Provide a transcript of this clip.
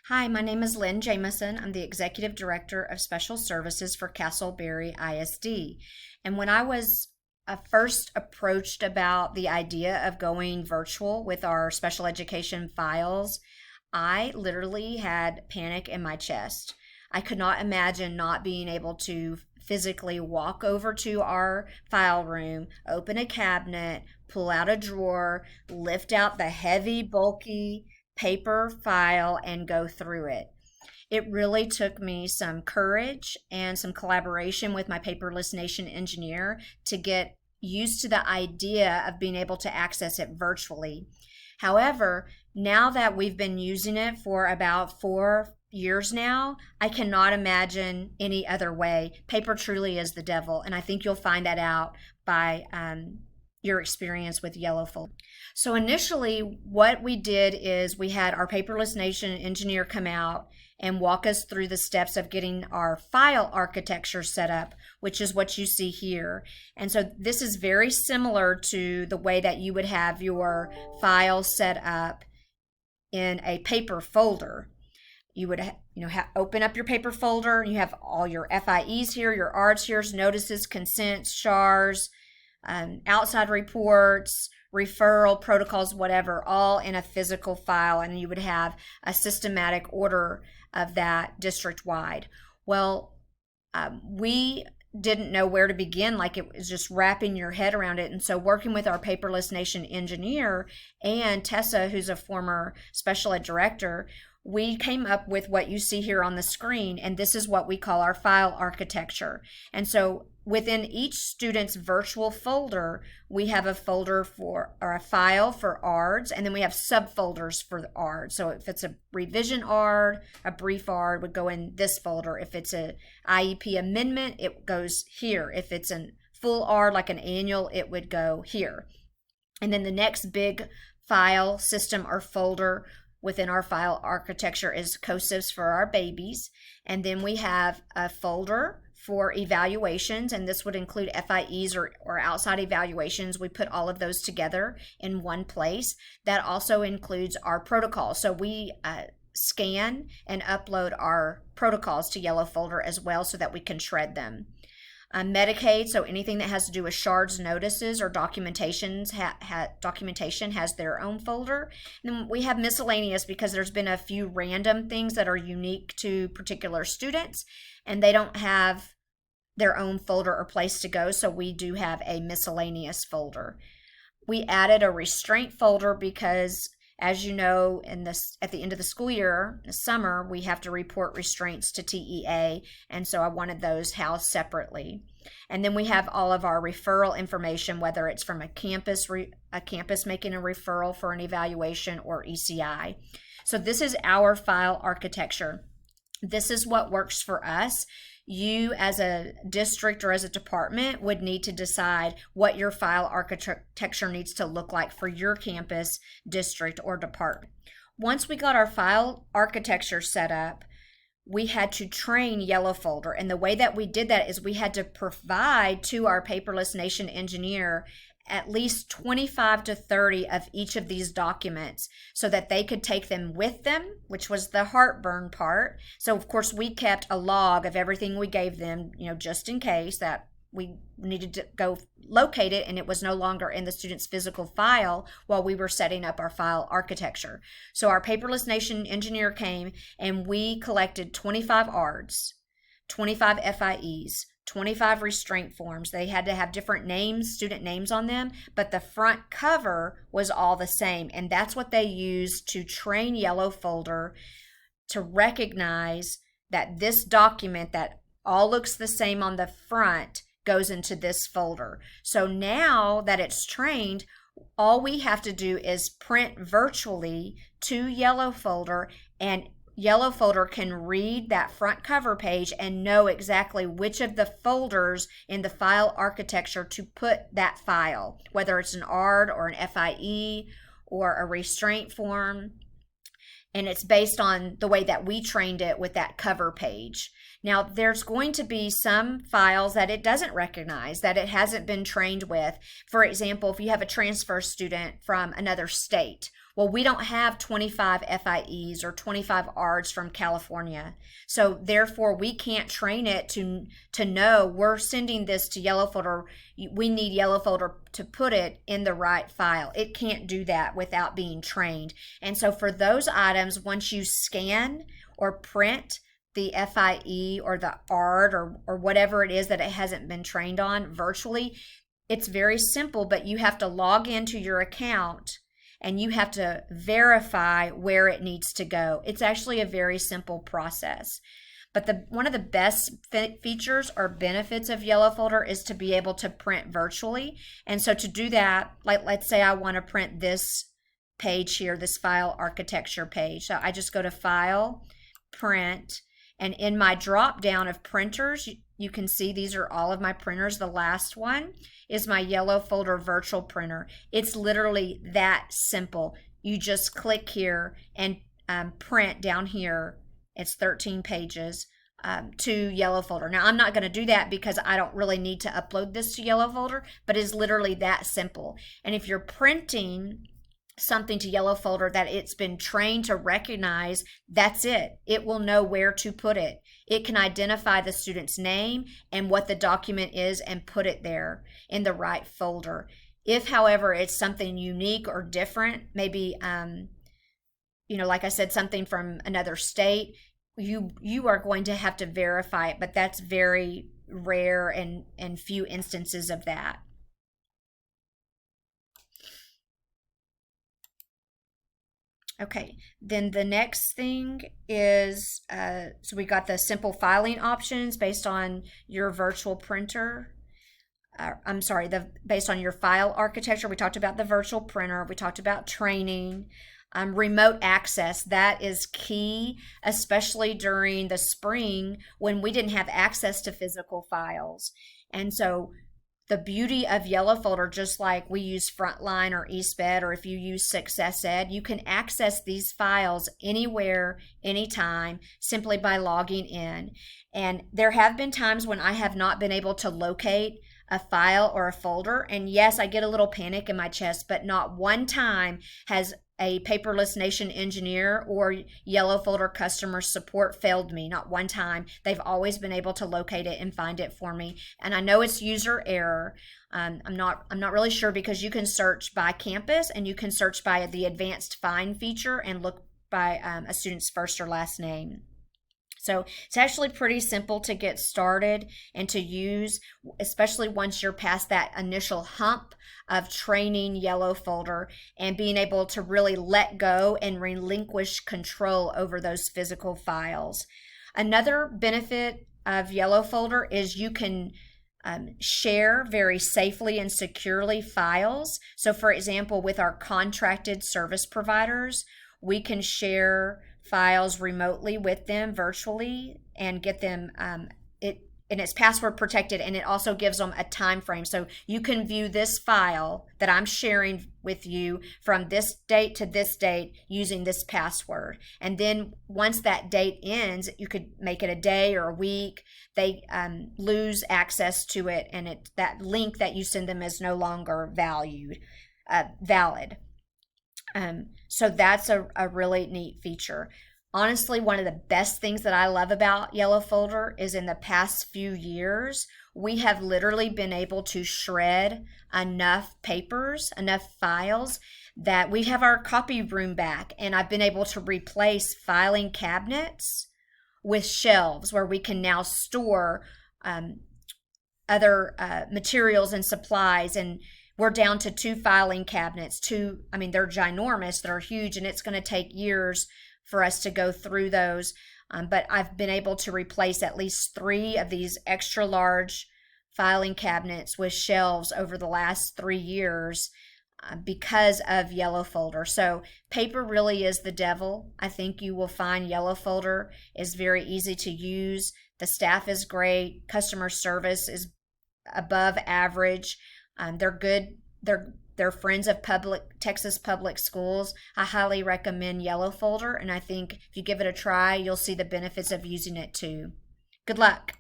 Hi, my name is Lynn Jamison. I'm the Executive Director of Special Services for Castleberry ISD. And when I was first approached about the idea of going virtual with our special education files, I literally had panic in my chest. I could not imagine not being able to physically walk over to our file room, open a cabinet, pull out a drawer, lift out the heavy, bulky paper file, and go through it. It really took me some courage and some collaboration with my Paperless Nation engineer to get used to the idea of being able to access it virtually. However, now that we've been using it for about 4 years now, I cannot imagine any other way. Paper truly is the devil, and I think you'll find that out by your experience with Yellowfold. So initially, what we did is we had our Paperless Nation engineer come out and walk us through the steps of getting our file architecture set up, which is what you see here. And so this is very similar to the way that you would have your file set up in a paper folder. You would open up your paper folder, and you have all your FIEs here, your ARDs here, notices, consents, SHARs, outside reports, referral protocols, whatever, all in a physical file, and you would have a systematic order of that district-wide. Well, we didn't know where to begin, like it was just wrapping your head around it. And so working with our Paperless Nation engineer and Tessa, who's a former special ed director, we came up with what you see here on the screen, and this is what we call our file architecture. And so within each student's virtual folder, we have a folder or a file for ARDs, and then we have subfolders for the ARD. So if it's a revision ARD, a brief ARD would go in this folder. If it's a IEP amendment, it goes here. If it's a full ARD, like an annual, it would go here. And then the next big file system or folder within our file architecture is COSIVs for our babies. And then we have a folder for evaluations, and this would include FIEs or outside evaluations. We put all of those together in one place. That also includes our protocols. So we scan and upload our protocols to Yellowfolder as well so that we can shred them. Medicaid, so anything that has to do with SHARDS notices or documentation has their own folder. And then we have miscellaneous because there's been a few random things that are unique to particular students, and they don't have their own folder or place to go, so we do have a miscellaneous folder. We added a restraint folder because, as you know, at the end of the school year, the summer, we have to report restraints to TEA, and so I wanted those housed separately. And then we have all of our referral information, whether it's from a campus making a referral for an evaluation or ECI. So this is our file architecture. This is what works for us. You as a district or as a department would need to decide what your file architecture needs to look like for your campus, district, or department. Once we got our file architecture set up, we had to train Yellowfolder. And the way that we did that is we had to provide to our Paperless Nation engineer at least 25 to 30 of each of these documents so that they could take them with them, which was the heartburn part. So of course we kept a log of everything we gave them, just in case that we needed to go locate it and it was no longer in the student's physical file while we were setting up our file architecture. So our Paperless Nation engineer came and we collected 25 ARDs, 25 FIEs, 25 restraint forms. They had to have different names, student names on them, but the front cover was all the same. And that's what they used to train Yellowfolder to recognize that this document that all looks the same on the front goes into this folder. So now that it's trained, all we have to do is print virtually to Yellowfolder, and Yellowfolder can read that front cover page and know exactly which of the folders in the file architecture to put that file, whether it's an ARD or an FIE or a restraint form. And it's based on the way that we trained it with that cover page. Now, there's going to be some files that it doesn't recognize, that it hasn't been trained with. For example, if you have a transfer student from another state, Well, we don't have 25 FIEs or 25 ARDs from California. So therefore we can't train it to know we're sending this to Yellow Folder. We need Yellow Folder to put it in the right file. It can't do that without being trained. And so for those items, once you scan or print the FIE or the ARD or whatever it is that it hasn't been trained on virtually, it's very simple, but you have to log into your account and you have to verify where it needs to go. It's actually a very simple process. But one of the best features or benefits of Yellow Folder is to be able to print virtually. And so to do that, like let's say I want to print this page here, this file architecture page. So I just go to File, Print, and in my drop down of printers, you can see these are all of my printers. The last one is my Yellow Folder virtual printer. It's literally that simple. You just click here and print down here. It's 13 pages to Yellow Folder. Now, I'm not going to do that because I don't really need to upload this to Yellow Folder, but it's literally that simple. And if you're printing something to Yellow Folder that it's been trained to recognize, that's it. It will know where to put it. It can identify the student's name and what the document is and put it there in the right folder. If, however, it's something unique or different, maybe, like I said, something from another state, you are going to have to verify it, but that's very rare and few instances of that. Okay, then the next thing is, so we got the simple filing options based on your virtual printer. Based on your file architecture. We talked about the virtual printer. We talked about training. Remote access, that is key, especially during the spring when we didn't have access to physical files. And so the beauty of Yellow Folder, just like we use Frontline or EastEd, or if you use SuccessEd, you can access these files anywhere, anytime, simply by logging in. And there have been times when I have not been able to locate a file or a folder, and yes, I get a little panic in my chest, but not one time has a Paperless Nation engineer or Yellow Folder customer support failed me. Not one time. They've always been able to locate it and find it for me. And I know it's user error. I'm not really sure because you can search by campus and you can search by the advanced find feature and look by a student's first or last name. So it's actually pretty simple to get started and to use, especially once you're past that initial hump of training Yellow Folder and being able to really let go and relinquish control over those physical files. Another benefit of Yellow Folder is you can share very safely and securely files. So for example, with our contracted service providers, we can share files remotely with them virtually and get them and it's password protected, and it also gives them a time frame. So you can view this file that I'm sharing with you from this date to this date using this password. And then once that date ends, you could make it a day or a week. They lose access to it, and that link that you send them is no longer valid. So that's a really neat feature. Honestly, one of the best things that I love about Yellow Folder is in the past few years, we have literally been able to shred enough papers, enough files that we have our copy room back, and I've been able to replace filing cabinets with shelves where we can now store other materials and supplies, and we're down to 2 filing cabinets. They're ginormous, they're huge, and it's going to take years for us to go through those. But I've been able to replace at least 3 of these extra large filing cabinets with shelves over the last 3 years because of Yellow Folder. So paper really is the devil. I think you will find Yellow Folder is very easy to use. The staff is great. Customer service is above average. They're good. They're friends of Texas Public Schools. I highly recommend Yellow Folder, and I think if you give it a try, you'll see the benefits of using it too. Good luck.